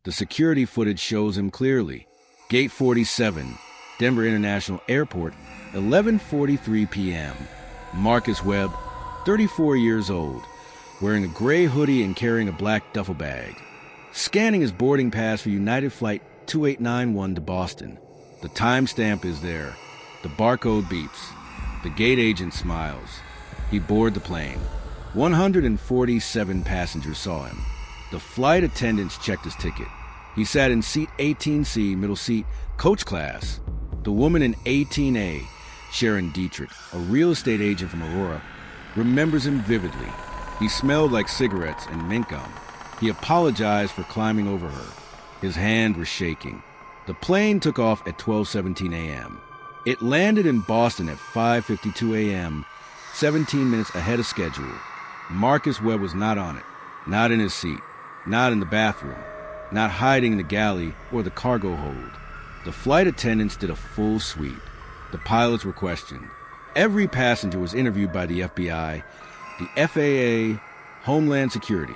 The security footage shows him clearly. Gate 47, Denver International Airport, 11:43 p.m. Marcus Webb, 34 years old, wearing a gray hoodie and carrying a black duffel bag. Scanning his boarding pass for United Flight 2891 to Boston. The timestamp is there. The barcode beeps. The gate agent smiles. He boarded the plane. 147 passengers saw him. The flight attendants checked his ticket. He sat in seat 18C, middle seat, coach class. The woman in 18A, Sharon Dietrich, a real estate agent from Aurora, remembers him vividly. He smelled like cigarettes and mint gum. He apologized for climbing over her. His hand was shaking. The plane took off at 12:17 a.m. It landed in Boston at 5:52 a.m., 17 minutes ahead of schedule. Marcus Webb was not on it, not in his seat, not in the bathroom, not hiding in the galley or the cargo hold. The flight attendants did a full sweep. The pilots were questioned. Every passenger was interviewed by the FBI, the FAA, Homeland Security.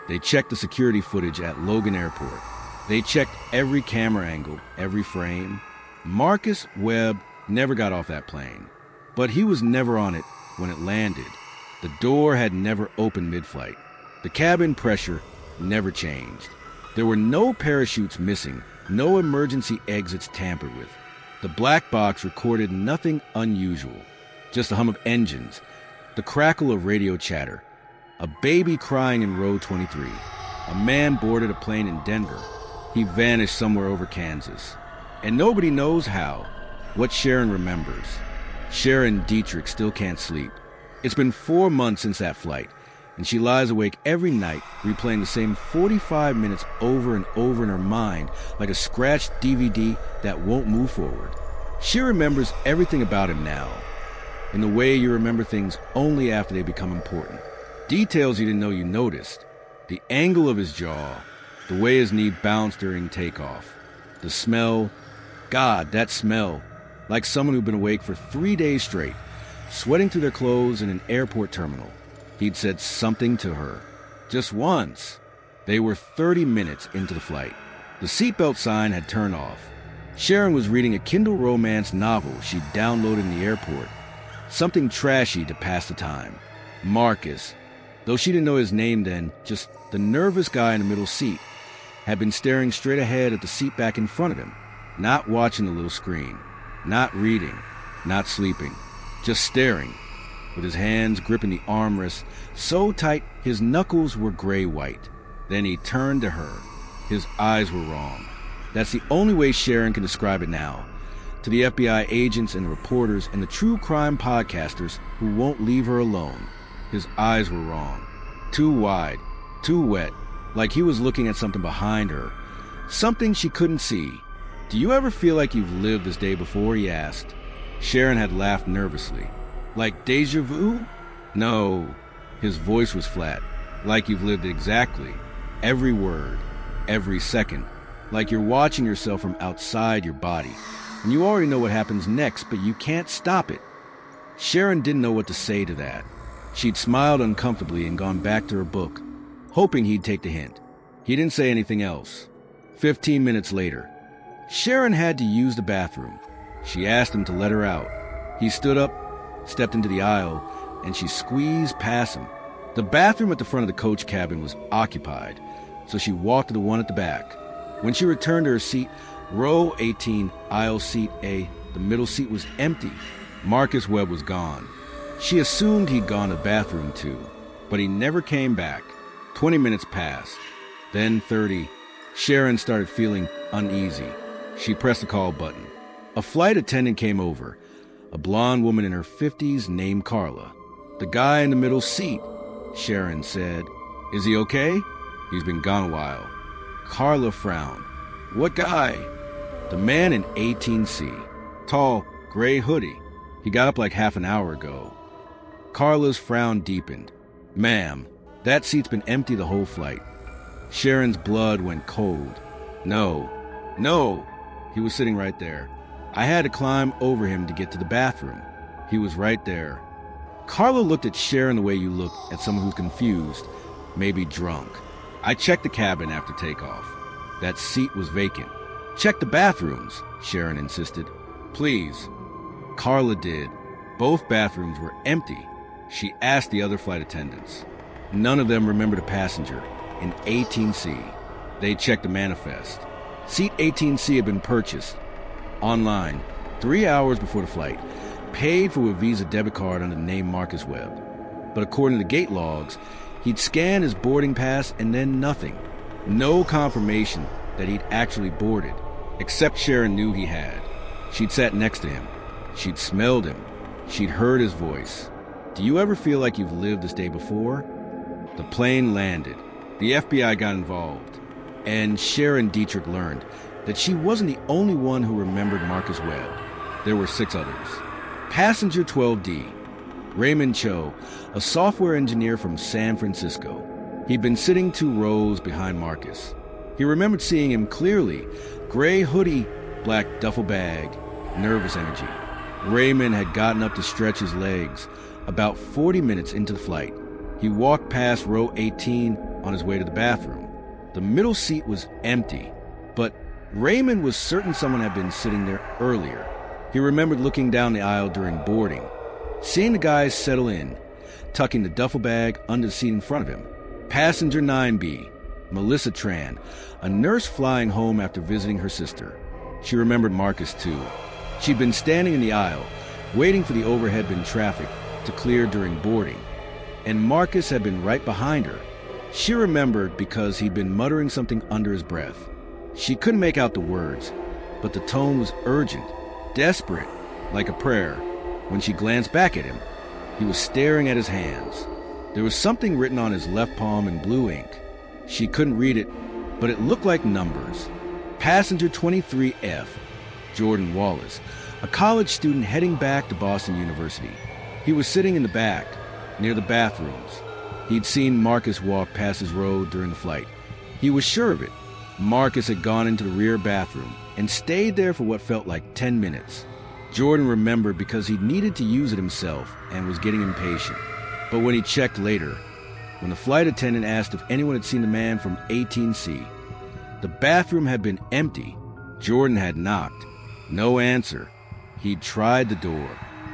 They checked the security footage at Logan Airport. They checked every camera angle, every frame. Marcus Webb never got off that plane, but he was never on it when it landed. The door had never opened mid-flight. The cabin pressure never changed. There were no parachutes missing, no emergency exits tampered with. The black box recorded nothing unusual, just a hum of engines, the crackle of radio chatter, a baby crying in row 23. A man boarded a plane in Denver. He vanished somewhere over Kansas. And nobody knows how. What Sharon remembers. Sharon Dietrich still can't sleep. It's been 4 months since that flight, and she lies awake every night replaying the same 45 minutes over and over in her mind like a scratched DVD that won't move forward. She remembers everything about him now, in the way you remember things only after they become important. Details you didn't know you noticed. The angle of his jaw, the way his knee bounced during takeoff. The smell, God, that smell, like someone who'd been awake for 3 days straight, sweating through their clothes in an airport terminal. He'd said something to her. Just once. They were 30 minutes into the flight. The seatbelt sign had turned off. Sharon was reading a Kindle romance novel she'd downloaded in the airport. Something trashy to pass the time. Marcus, though she didn't know his name then, just the nervous guy in the middle seat, had been staring straight ahead at the seat back in front of him, not watching the little screen, not reading, not sleeping, just staring, with his hands gripping the armrest so tight his knuckles were gray-white. Then he turned to her. His eyes were wrong. That's the only way Sharon can describe it now. To the FBI agents and the reporters and the true crime podcasters who won't leave her alone, his eyes were wrong. Too wide, too wet, like he was looking at something behind her. Something she couldn't see. Do you ever feel like you've lived this day before? He asked. Sharon had laughed nervously. Like deja vu? No. His voice was flat. Like you've lived it exactly. Every word. Every second. Like you're watching yourself from outside your body. And you already know what happens next, but you can't stop it. Sharon didn't know what to say to that. She'd smiled uncomfortably and gone back to her book, hoping he'd take the hint. He didn't say anything else. 15 minutes later, Sharon had to use the bathroom. She asked him to let her out. He stood up, stepped into the aisle, and she squeezed past him. The bathroom at the front of the coach cabin was occupied, so she walked to the one at the back. When she returned to her seat, row 18, aisle seat A, the middle seat was empty. Marcus Webb was gone. She assumed he'd gone to the bathroom too, but he never came back. 20 minutes passed, then 30. Sharon started feeling uneasy. She pressed the call button. A flight attendant came over, a blonde woman in her 50s named Carla. The guy in the middle seat, Sharon said. Is he okay? He's been gone a while. Carla frowned. What guy? The man in 18C. Tall, gray hoodie. He got up like half an hour ago. Carla's frown deepened. Ma'am, that seat's been empty the whole flight. Sharon's blood went cold. No. He was sitting right there. I had to climb over him to get to the bathroom. He was right there. Carla looked at Sharon the way you look at someone who's confused, maybe drunk. I checked the cabin after takeoff. That seat was vacant. "Check the bathrooms," Sharon insisted. "Please." Carla did. Both bathrooms were empty. She asked the other flight attendants. None of them remembered a passenger in 18C. They checked the manifest. Seat 18C had been purchased online 3 hours before the flight, paid for with Visa debit card under the name Marcus Webb. But according to gate logs, he'd scanned his boarding pass and then nothing. No confirmation that he'd actually boarded, except Sharon knew he had. She'd sat next to him. She'd smelled him. She'd heard his voice. Do you ever feel like you've lived this day before? The plane landed. The FBI got involved. And Sharon Dietrich learned that she wasn't the only one who remembered Marcus Webb. There were 6 others. Passenger 12D, Raymond Cho, a software engineer from San Francisco. He'd been sitting 2 rows behind Marcus. He remembered seeing him clearly. Gray hoodie, black duffel bag, nervous energy. Raymond had gotten up to stretch his legs. About 40 minutes into the flight, he walked past row 18 on his way to the bathroom. The middle seat was empty, but Raymond was certain someone had been sitting there earlier. He remembered looking down the aisle during boarding, seeing the guys settle in, tucking the duffel bag under the seat in front of him. Passenger 9B, Melissa Tran, a nurse flying home after visiting her sister. She remembered Marcus too. She'd been standing in the aisle, waiting for the overhead bin traffic to clear during boarding, and Marcus had been right behind her. She remembered because he'd been muttering something under his breath. She couldn't make out the words, but the tone was urgent, desperate, like a prayer. When she glanced back at him, he was staring at his hands. There was something written on his left palm in blue ink. She couldn't read it, but it looked like numbers. Passenger 23F, Jordan Wallace, a college student heading back to Boston University. He was sitting in the back, near the bathrooms. He'd seen Marcus walk past his row during the flight. He was sure of it. Marcus had gone into the rear bathroom and stayed there for what felt like 10 minutes. Jordan remembered because he needed to use it himself and was getting impatient. But when he checked later, when the flight attendant asked if anyone had seen the man from 18C, the bathroom had been empty. Jordan had knocked. No answer. He'd tried the door.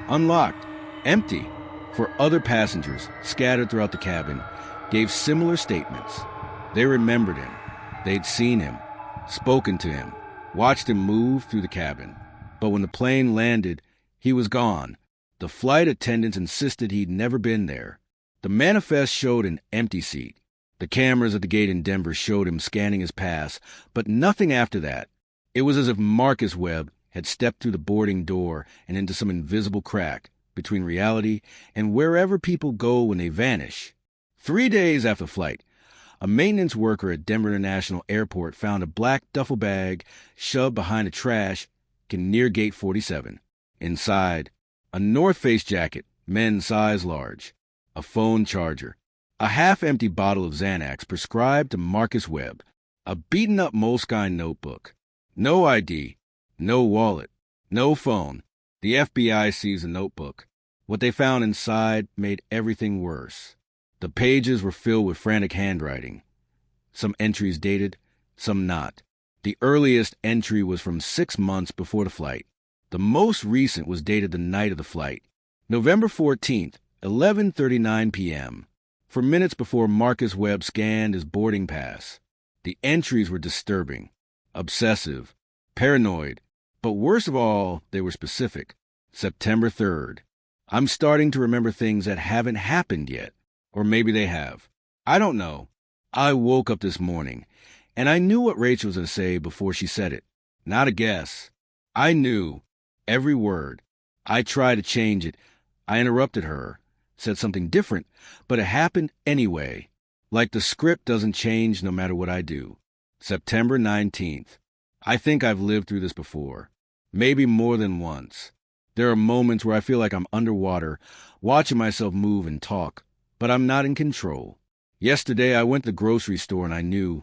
Unlocked. Empty. For other passengers, scattered throughout the cabin, gave similar statements. They remembered him. They'd seen him, spoken to him, watched him move through the cabin. But when the plane landed, he was gone. The flight attendants insisted he'd never been there. The manifest showed an empty seat. The cameras at the gate in Denver showed him scanning his pass, but nothing after that. It was as if Marcus Webb had stepped through the boarding door and into some invisible crack between reality and wherever people go when they vanish. 3 days after flight, a maintenance worker at Denver International Airport found a black duffel bag shoved behind a trash can near Gate 47. Inside, a North Face jacket, men's size large, a phone charger, a half-empty bottle of Xanax prescribed to Marcus Webb, a beaten-up Moleskine notebook. No ID, no wallet, no phone. The FBI seized the notebook. What they found inside made everything worse. The pages were filled with frantic handwriting. Some entries dated, some not. The earliest entry was from 6 months before the flight. The most recent was dated the night of the flight, November 14th, 11:39 p.m., for minutes before Marcus Webb scanned his boarding pass. The entries were disturbing, obsessive, paranoid, but worst of all, they were specific. September 3rd. I'm starting to remember things that haven't happened yet. Or maybe they have. I don't know. I woke up this morning, and I knew what Rachel was going to say before she said it. Not a guess. I knew. Every word. I tried to change it. I interrupted her, said something different, but it happened anyway. Like the script doesn't change no matter what I do. September 19th. I think I've lived through this before. Maybe more than once. There are moments where I feel like I'm underwater, watching myself move and talk, but I'm not in control. Yesterday, I went to the grocery store and I knew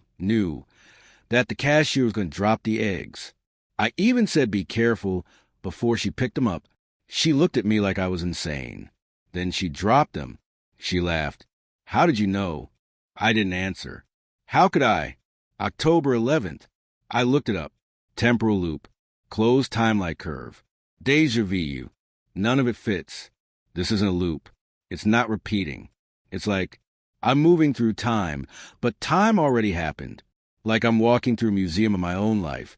that the cashier was going to drop the eggs. I even said be careful before she picked them up. She looked at me like I was insane. Then she dropped them. She laughed. How did you know? I didn't answer. How could I? October 11th. I looked it up. Temporal loop. Closed timeline curve. Deja vu. None of it fits. This isn't a loop. It's not repeating. It's like I'm moving through time, but time already happened. Like I'm walking through a museum of my own life,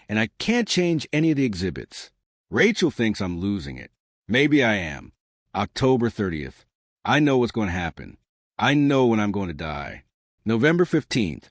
and I can't change any of the exhibits. Rachel thinks I'm losing it. Maybe I am. October 30th. I know what's going to happen. I know when I'm going to die. November 15th,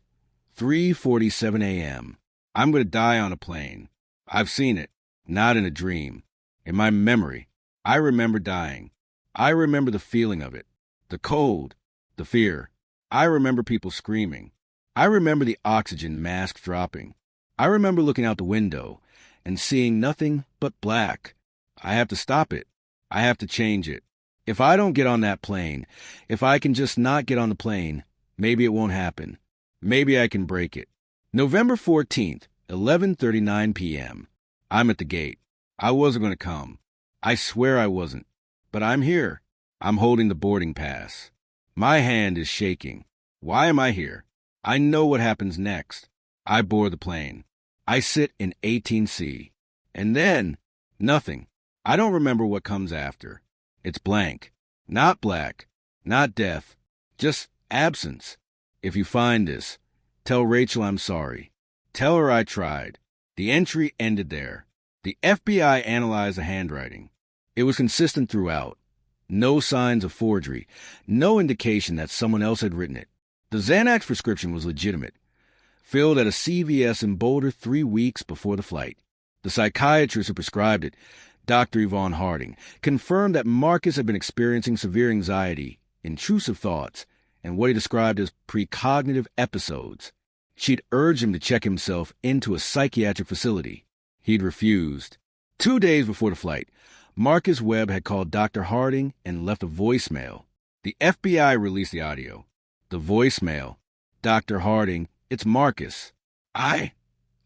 3:47 a.m. I'm going to die on a plane. I've seen it, not in a dream. In my memory, I remember dying. I remember the feeling of it, the cold, the fear. I remember people screaming. I remember the oxygen mask dropping. I remember looking out the window and seeing nothing but black. I have to stop it. I have to change it. If I don't get on that plane, if I can just not get on the plane, maybe it won't happen. Maybe I can break it. November 14th, 11:39 p.m. I'm at the gate. I wasn't going to come. I swear I wasn't. But I'm here. I'm holding the boarding pass. My hand is shaking. Why am I here? I know what happens next. I board the plane. I sit in 18C. And then, nothing. I don't remember what comes after. It's blank. Not black. Not death. Just absence. If you find this, tell Rachel I'm sorry. Tell her I tried. The entry ended there. The FBI analyzed the handwriting. It was consistent throughout. No signs of forgery. No indication that someone else had written it. The Xanax prescription was legitimate. Filled at a CVS in Boulder 3 weeks before the flight. The psychiatrist who prescribed it, Dr. Yvonne Harding, confirmed that Marcus had been experiencing severe anxiety, intrusive thoughts, and what he described as precognitive episodes. She'd urged him to check himself into a psychiatric facility. He'd refused. 2 days before the flight, Marcus Webb had called Dr. Harding and left a voicemail. The FBI released the audio. The voicemail. Dr. Harding, it's Marcus. I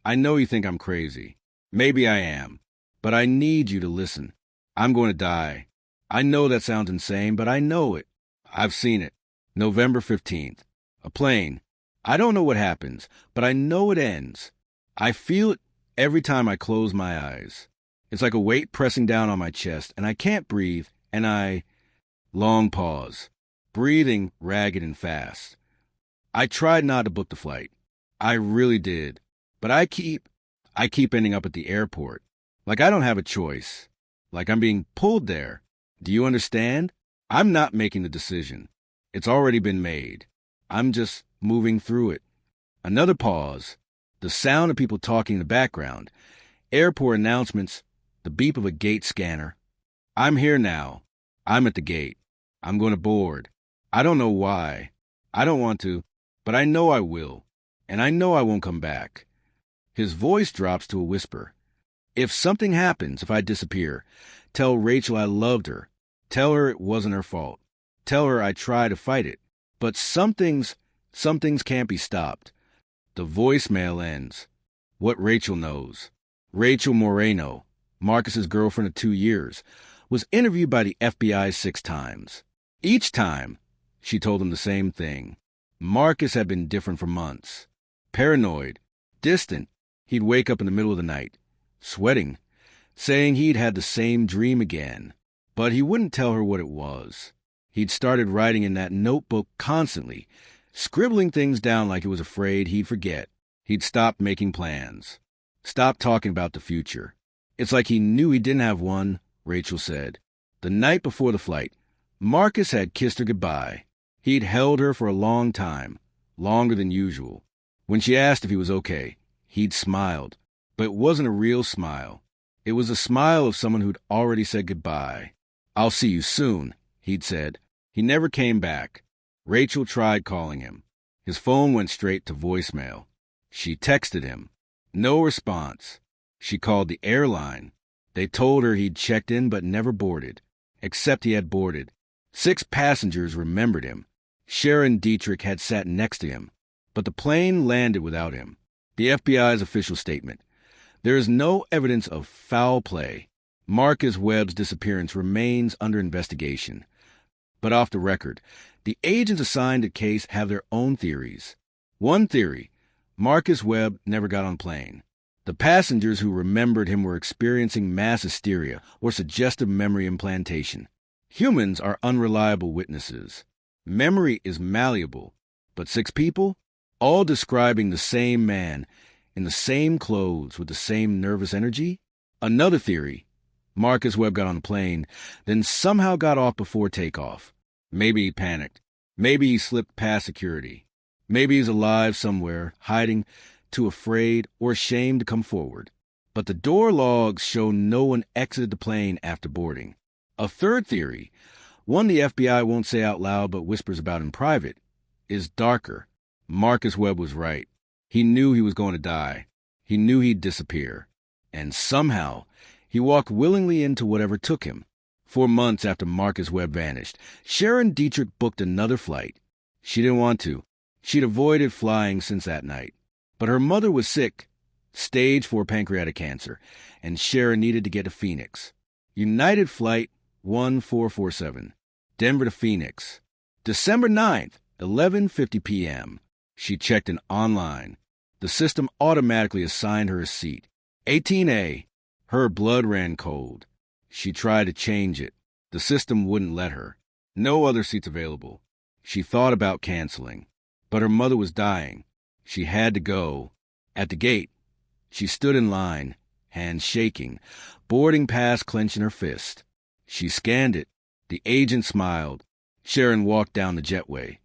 know you think I'm crazy. Maybe I am. But I need you to listen. I'm going to die. I know that sounds insane, but I know it. I've seen it. November 15th. A plane. I don't know what happens, but I know it ends. I feel it every time I close my eyes. It's like a weight pressing down on my chest, and I can't breathe, and I... Long pause. Breathing ragged and fast. I tried not to book the flight. I really did. But I keep ending up at the airport. Like I don't have a choice. Like I'm being pulled there. Do you understand? I'm not making the decision. It's already been made. I'm just moving through it. Another pause. The sound of people talking in the background. Airport announcements. The beep of a gate scanner. I'm here now. I'm at the gate. I'm going to board. I don't know why. I don't want to, but I know I will. And I know I won't come back. His voice drops to a whisper. If something happens, if I disappear, tell Rachel I loved her. Tell her it wasn't her fault. Tell her I tried to fight it. But some things can't be stopped. The voicemail ends. What Rachel knows. Rachel Moreno, Marcus's girlfriend of 2 years, was interviewed by the FBI 6 times. Each time, she told him the same thing. Marcus had been different for months. Paranoid, distant. He'd wake up in the middle of the night, sweating, saying he'd had the same dream again. But he wouldn't tell her what it was. He'd started writing in that notebook constantly, scribbling things down like he was afraid he'd forget. He'd stopped making plans, stopped talking about the future. It's like he knew he didn't have one, Rachel said. The night before the flight, Marcus had kissed her goodbye. He'd held her for a long time, longer than usual. When she asked if he was okay, he'd smiled. But it wasn't a real smile. It was a smile of someone who'd already said goodbye. I'll see you soon, he'd said. He never came back. Rachel tried calling him. His phone went straight to voicemail. She texted him. No response. She called the airline. They told her he'd checked in but never boarded. Except he had boarded. 6 passengers remembered him. Sharon Dietrich had sat next to him. But the plane landed without him. The FBI's official statement. There is no evidence of foul play. Marcus Webb's disappearance remains under investigation. But off the record, the agents assigned to the case have their own theories. One theory, Marcus Webb never got on a plane. The passengers who remembered him were experiencing mass hysteria or suggestive memory implantation. Humans are unreliable witnesses. Memory is malleable, but 6 people, all describing the same man, in the same clothes with the same nervous energy? Another theory. Marcus Webb got on the plane, then somehow got off before takeoff. Maybe he panicked. Maybe he slipped past security. Maybe he's alive somewhere, hiding, too afraid or ashamed to come forward. But the door logs show no one exited the plane after boarding. A third theory, one the FBI won't say out loud but whispers about in private, is darker. Marcus Webb was right. He knew he was going to die. He knew he'd disappear. And somehow, he walked willingly into whatever took him. 4 months after Marcus Webb vanished, Sharon Dietrich booked another flight. She didn't want to. She'd avoided flying since that night. But her mother was sick, stage 4 pancreatic cancer, and Sharon needed to get to Phoenix. United Flight 1447, Denver to Phoenix. December 9th, 11:50 p.m. She checked in online. The system automatically assigned her a seat. 18A. Her blood ran cold. She tried to change it. The system wouldn't let her. No other seats available. She thought about canceling. But her mother was dying. She had to go. At the gate, she stood in line, hands shaking, boarding pass clenching her fist. She scanned it. The agent smiled. Sharon walked down the jetway.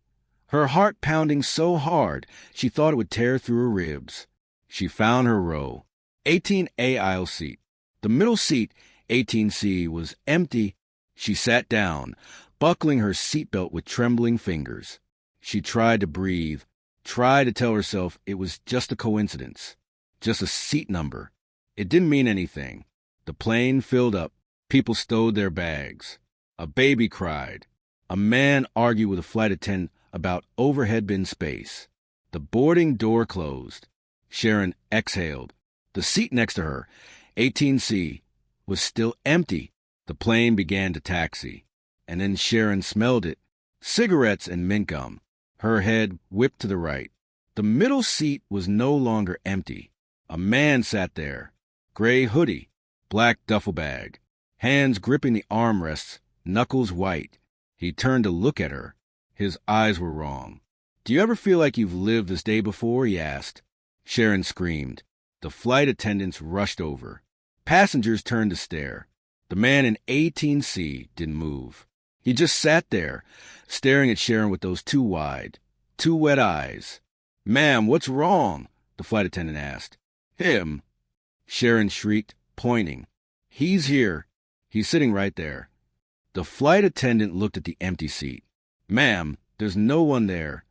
Her heart pounding so hard she thought it would tear through her ribs. She found her row. 18A aisle seat. The middle seat, 18C, was empty. She sat down, buckling her seatbelt with trembling fingers. She tried to breathe, tried to tell herself it was just a coincidence, just a seat number. It didn't mean anything. The plane filled up. People stowed their bags. A baby cried. A man argued with a flight attendant about overhead bin space. The boarding door closed. Sharon exhaled. The seat next to her, 18C, was still empty. The plane began to taxi. And then Sharon smelled it. Cigarettes and mint gum. Her head whipped to the right. The middle seat was no longer empty. A man sat there. Gray hoodie, black duffel bag, hands gripping the armrests, knuckles white. He turned to look at her. His eyes were wrong. "Do you ever feel like you've lived this day before?" he asked. Sharon screamed. The flight attendants rushed over. Passengers turned to stare. The man in 18C didn't move. He just sat there, staring at Sharon with those too wide, too wet eyes. "Ma'am, what's wrong?" the flight attendant asked. "Him," Sharon shrieked, pointing. "He's here. He's sitting right there." The flight attendant looked at the empty seat. "Ma'am, there's no one there."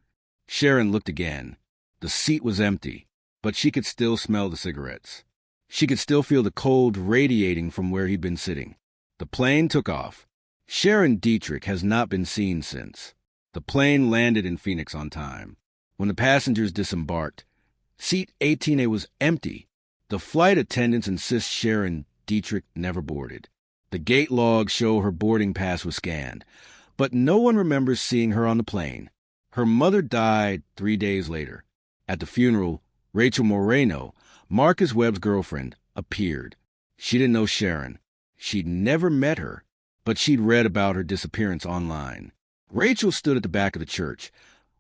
Sharon looked again. The seat was empty, but she could still smell the cigarettes. She could still feel the cold radiating from where he'd been sitting. The plane took off. Sharon Dietrich has not been seen since. The plane landed in Phoenix on time. When the passengers disembarked, seat 18A was empty. The flight attendants insist Sharon Dietrich never boarded. The gate logs show her boarding pass was scanned, but no one remembers seeing her on the plane. Her mother died 3 days later. At the funeral, Rachel Moreno, Marcus Webb's girlfriend, appeared. She didn't know Sharon. She'd never met her, but she'd read about her disappearance online. Rachel stood at the back of the church,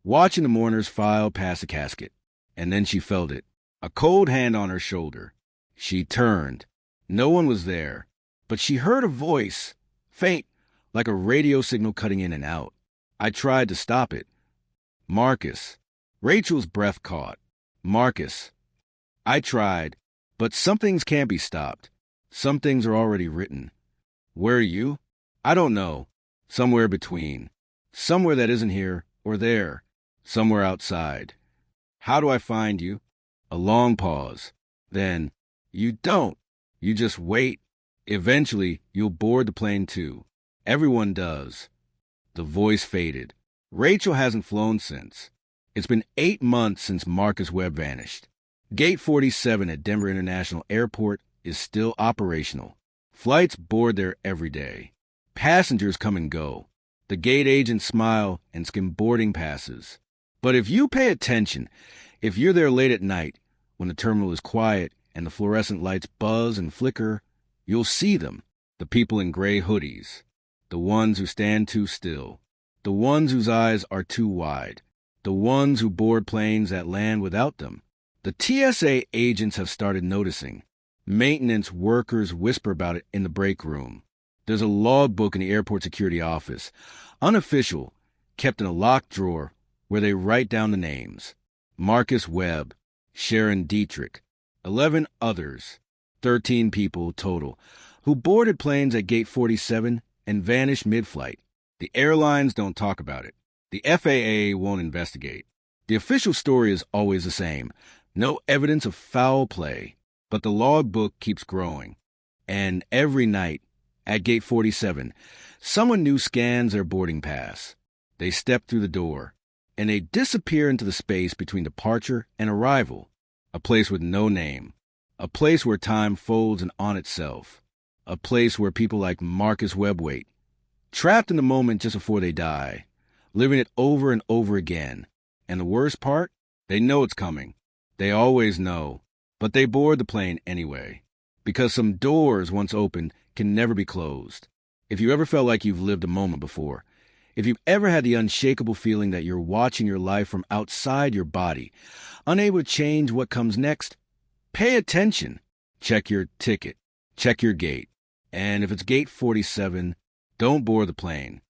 watching the mourners file past the casket, and then she felt it, a cold hand on her shoulder. She turned. No one was there, but she heard a voice, faint, like a radio signal cutting in and out. I tried to stop it. "Marcus." Rachel's breath caught. "Marcus." I tried, but some things can't be stopped. Some things are already written. "Where are you?" "I don't know. Somewhere between. Somewhere that isn't here or there. Somewhere outside." "How do I find you?" A long pause. Then, "You don't. You just wait. Eventually, you'll board the plane too. Everyone does." The voice faded. Rachel hasn't flown since. It's been 8 months since Marcus Webb vanished. Gate 47 at Denver International Airport is still operational. Flights board there every day. Passengers come and go. The gate agents smile and skim boarding passes. But if you pay attention, If you're there late at night, when the terminal is quiet and the fluorescent lights buzz and flicker, you'll see them, the people in gray hoodies, the ones who stand too still, the ones whose eyes are too wide, the ones who board planes that land without them. The TSA agents have started noticing. Maintenance workers whisper about it in the break room. There's a logbook in the airport security office, unofficial, kept in a locked drawer, where they write down the names. Marcus Webb, Sharon Dietrich, 11 others, 13 people total, who boarded planes at Gate 47 and vanished mid-flight. The airlines don't talk about it. The FAA won't investigate. The official story is always the same. No evidence of foul play, but the logbook keeps growing. And every night, at Gate 47, someone new scans their boarding pass. They step through the door, and they disappear into the space between departure and arrival, a place with no name, a place where time folds in on itself, a place where people like Marcus Webb wait, trapped in the moment just before they die, living it over and over again. And the worst part? They know it's coming. They always know, but they board the plane anyway, because some doors once opened can never be closed. If you ever felt like you've lived a moment before, if you've ever had the unshakable feeling that you're watching your life from outside your body, unable to change what comes next, pay attention. Check your ticket. Check your gate. And if it's Gate 47, don't board the plane.